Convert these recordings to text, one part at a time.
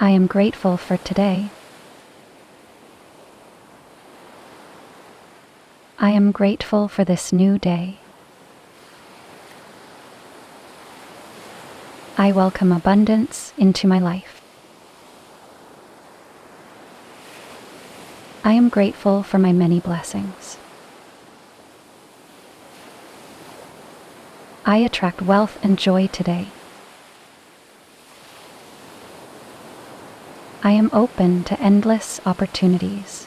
I am grateful for today. I am grateful for this new day. I welcome abundance into my life. I am grateful for my many blessings. I attract wealth and joy today. I am open to endless opportunities.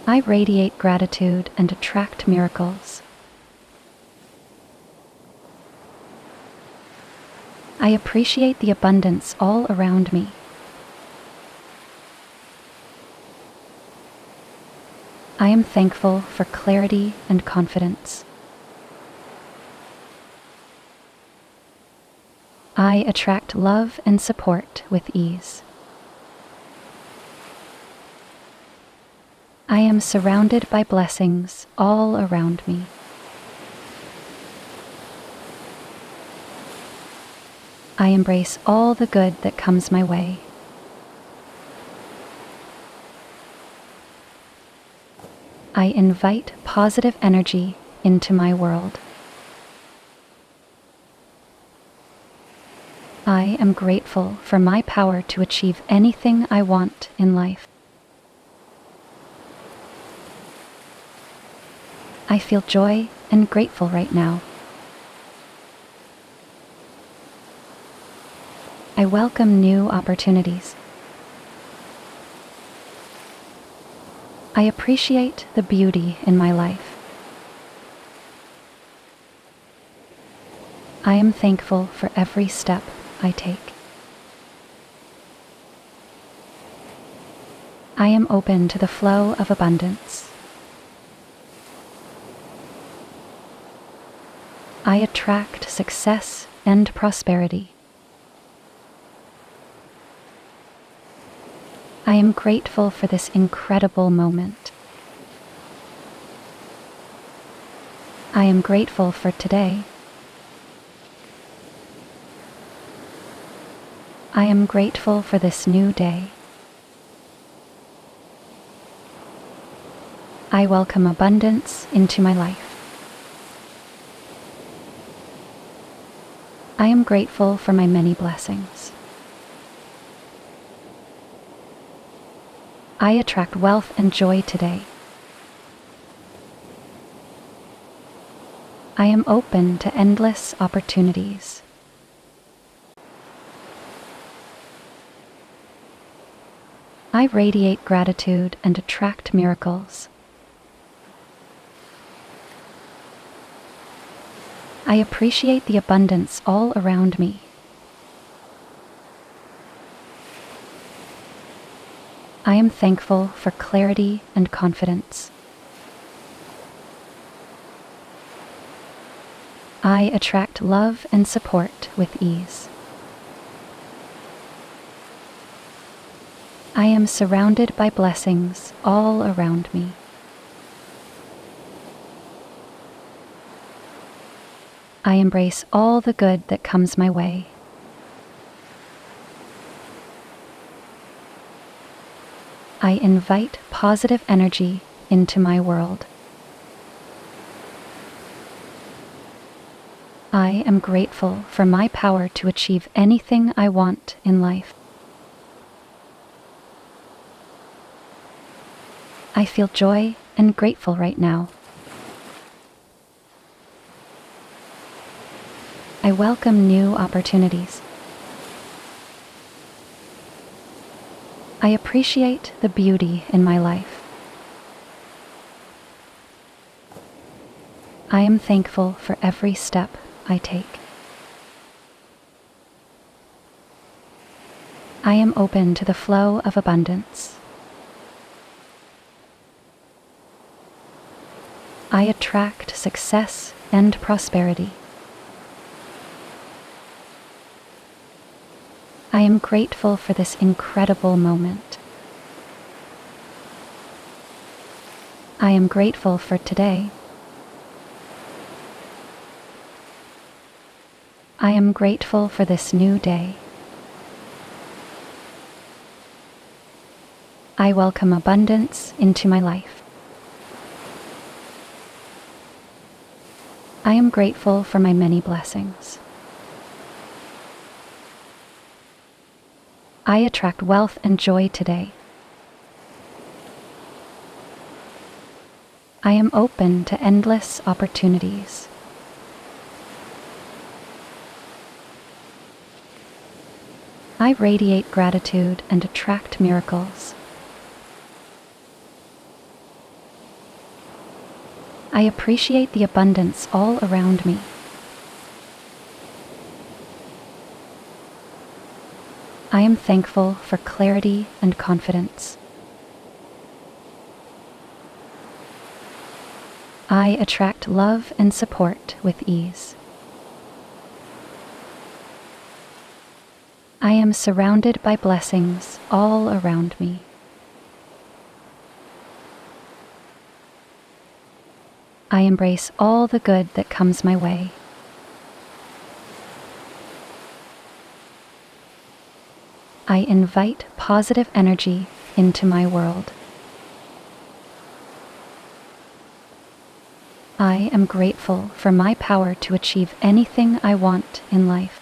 I radiate gratitude and attract miracles. I appreciate the abundance all around me. I am thankful for clarity and confidence. I attract love and support with ease. I am surrounded by blessings all around me. I embrace all the good that comes my way. I invite positive energy into my world. I am grateful for my power to achieve anything I want in life. I feel joy and grateful right now. I welcome new opportunities. I appreciate the beauty in my life. I am thankful for every step I take. I am open to the flow of abundance. I attract success and prosperity. I am grateful for this incredible moment. I am grateful for today. I am grateful for this new day. I welcome abundance into my life. I am grateful for my many blessings. I attract wealth and joy today. I am open to endless opportunities. I radiate gratitude and attract miracles. I appreciate the abundance all around me. I am thankful for clarity and confidence. I attract love and support with ease. I am surrounded by blessings all around me. I embrace all the good that comes my way. I invite positive energy into my world. I am grateful for my power to achieve anything I want in life. I feel joy and grateful right now. I welcome new opportunities. I appreciate the beauty in my life. I am thankful for every step I take. I am open to the flow of abundance. I attract success and prosperity. I am grateful for this incredible moment. I am grateful for today. I am grateful for this new day. I welcome abundance into my life. I am grateful for my many blessings. I attract wealth and joy today. I am open to endless opportunities. I radiate gratitude and attract miracles. I appreciate the abundance all around me. I am thankful for clarity and confidence. I attract love and support with ease. I am surrounded by blessings all around me. I embrace all the good that comes my way. I invite positive energy into my world. I am grateful for my power to achieve anything I want in life.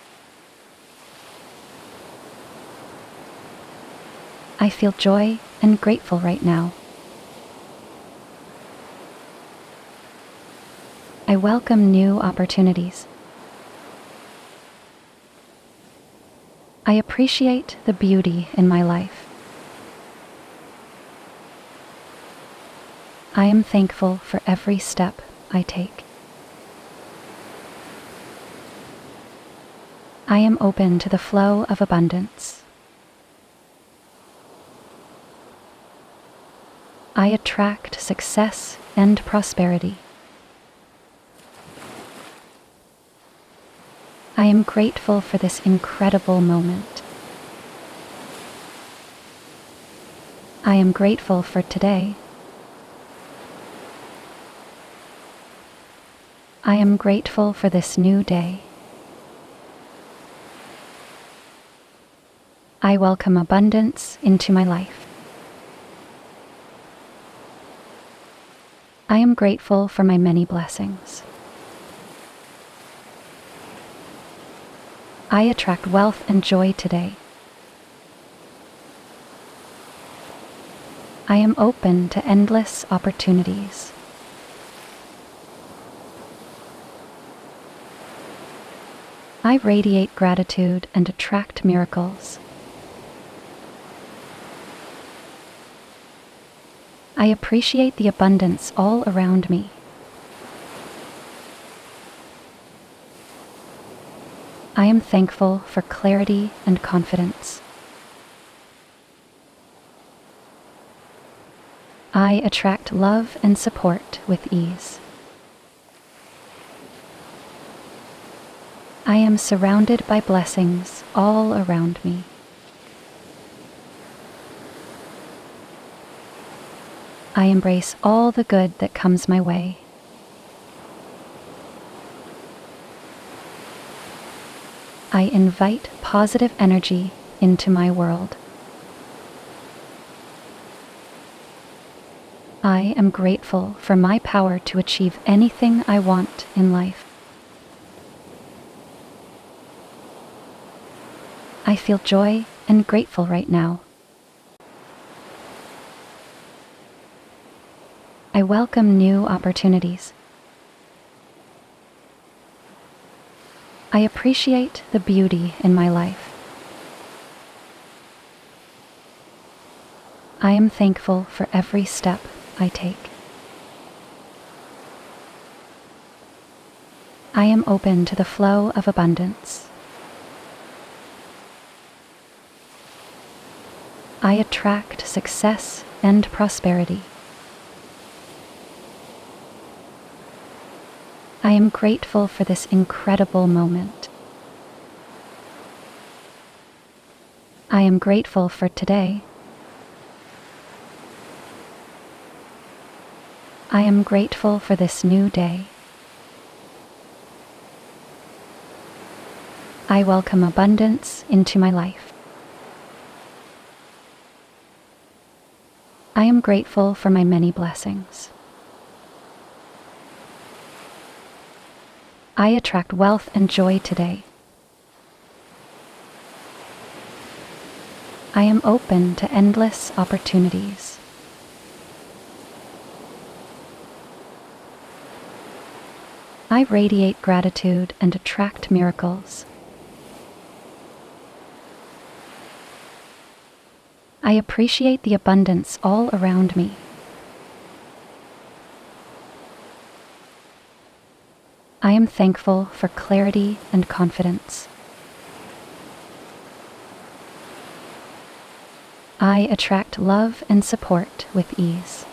I feel joy and grateful right now. I welcome new opportunities. I appreciate the beauty in my life. I am thankful for every step I take. I am open to the flow of abundance. I attract success and prosperity. I am grateful for this incredible moment. I am grateful for today. I am grateful for this new day. I welcome abundance into my life. I am grateful for my many blessings. I attract wealth and joy today. I am open to endless opportunities. I radiate gratitude and attract miracles. I appreciate the abundance all around me. I am thankful for clarity and confidence. I attract love and support with ease. I am surrounded by blessings all around me. I embrace all the good that comes my way. I invite positive energy into my world. I am grateful for my power to achieve anything I want in life. I feel joy and grateful right now. I welcome new opportunities. I appreciate the beauty in my life. I am thankful for every step I take. I am open to the flow of abundance. I attract success and prosperity. I am grateful for this incredible moment. I am grateful for today. I am grateful for this new day. I welcome abundance into my life. I am grateful for my many blessings. I attract wealth and joy today. I am open to endless opportunities. I radiate gratitude and attract miracles. I appreciate the abundance all around me. I am thankful for clarity and confidence. I attract love and support with ease.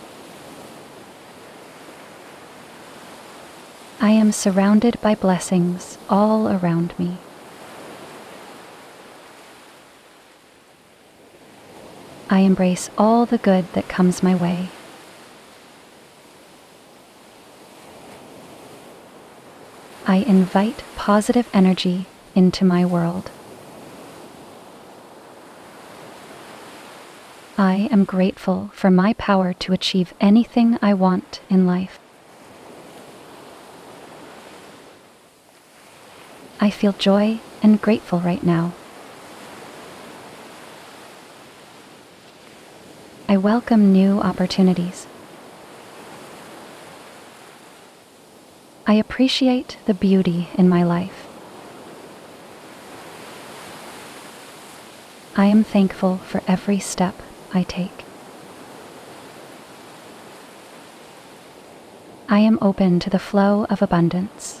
I am surrounded by blessings all around me. I embrace all the good that comes my way. I invite positive energy into my world. I am grateful for my power to achieve anything I want in life. I feel joy and grateful right now. I welcome new opportunities. I appreciate the beauty in my life. I am thankful for every step I take. I am open to the flow of abundance.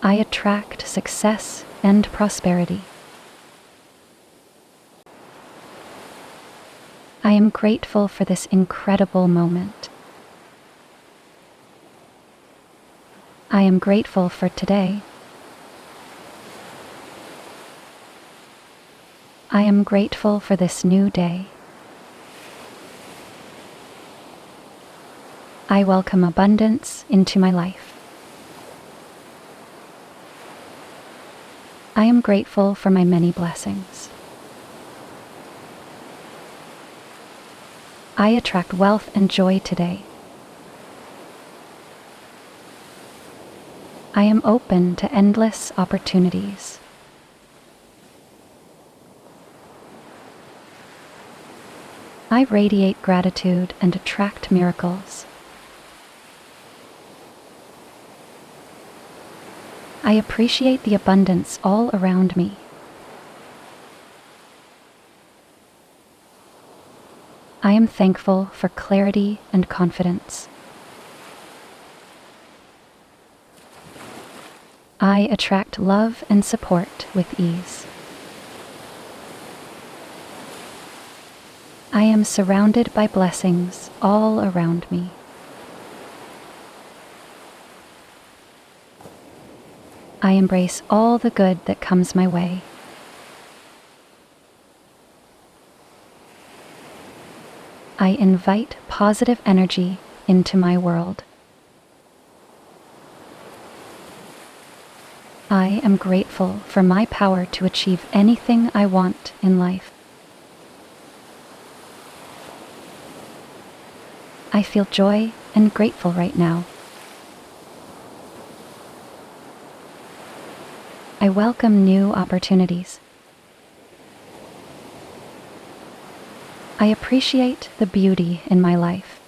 I attract success and prosperity. I am grateful for this incredible moment. I am grateful for today. I am grateful for this new day. I welcome abundance into my life. I am grateful for my many blessings. I attract wealth and joy today. I am open to endless opportunities. I radiate gratitude and attract miracles. I appreciate the abundance all around me. I am thankful for clarity and confidence. I attract love and support with ease. I am surrounded by blessings all around me. I embrace all the good that comes my way. I invite positive energy into my world. I am grateful for my power to achieve anything I want in life. I feel joy and grateful right now. I welcome new opportunities. I appreciate the beauty in my life.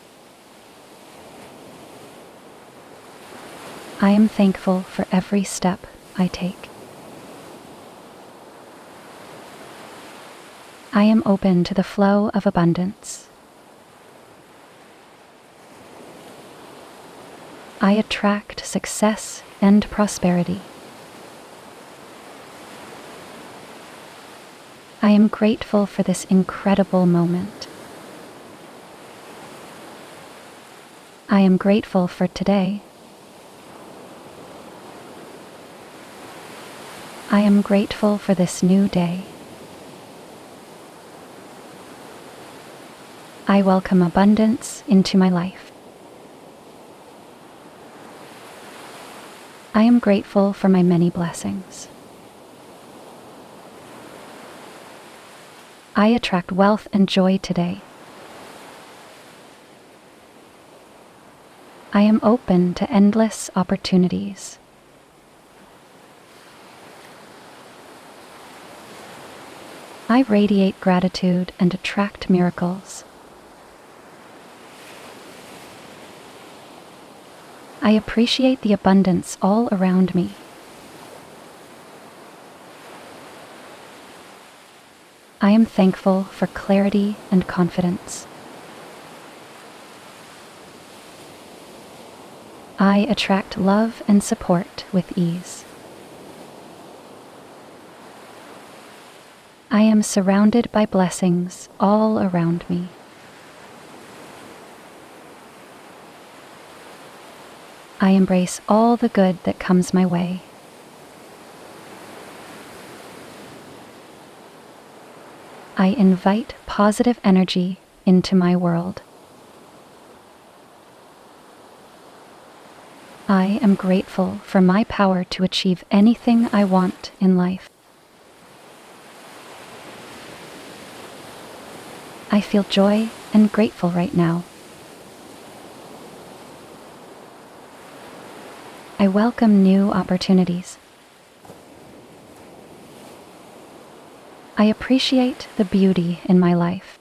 I am thankful for every step I take. I am open to the flow of abundance. I attract success and prosperity. I am grateful for this incredible moment. I am grateful for today. I am grateful for this new day. I welcome abundance into my life. I am grateful for my many blessings. I attract wealth and joy today. I am open to endless opportunities. I radiate gratitude and attract miracles. I appreciate the abundance all around me. I am thankful for clarity and confidence. I attract love and support with ease. I am surrounded by blessings all around me. I embrace all the good that comes my way. I invite positive energy into my world. I am grateful for my power to achieve anything I want in life. I feel joy and grateful right now. I welcome new opportunities. I appreciate the beauty in my life.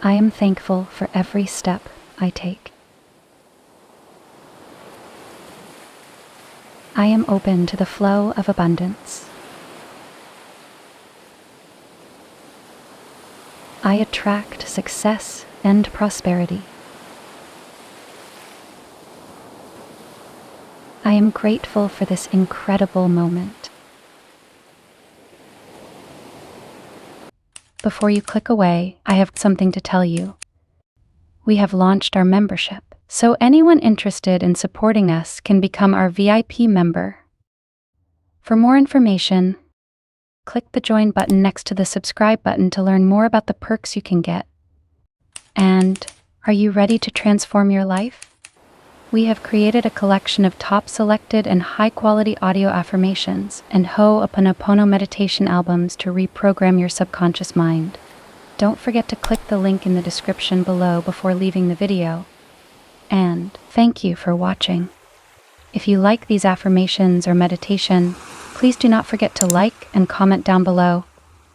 I am thankful for every step I take. I am open to the flow of abundance. I attract success and prosperity. I am grateful for this incredible moment. Before you click away, I have something to tell you. We have launched our membership, so anyone interested in supporting us can become our VIP member. For more information, click the join button next to the subscribe button to learn more about the perks you can get. And are you ready to transform your life? We have created a collection of top selected and high-quality audio affirmations and Ho'oponopono meditation albums to reprogram your subconscious mind. Don't forget to click the link in the description below before leaving the video. And thank you for watching. If you like these affirmations or meditation, please do not forget to like and comment down below.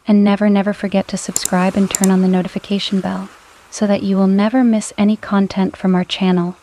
And never forget to subscribe and turn on the notification bell so that you will never miss any content from our channel.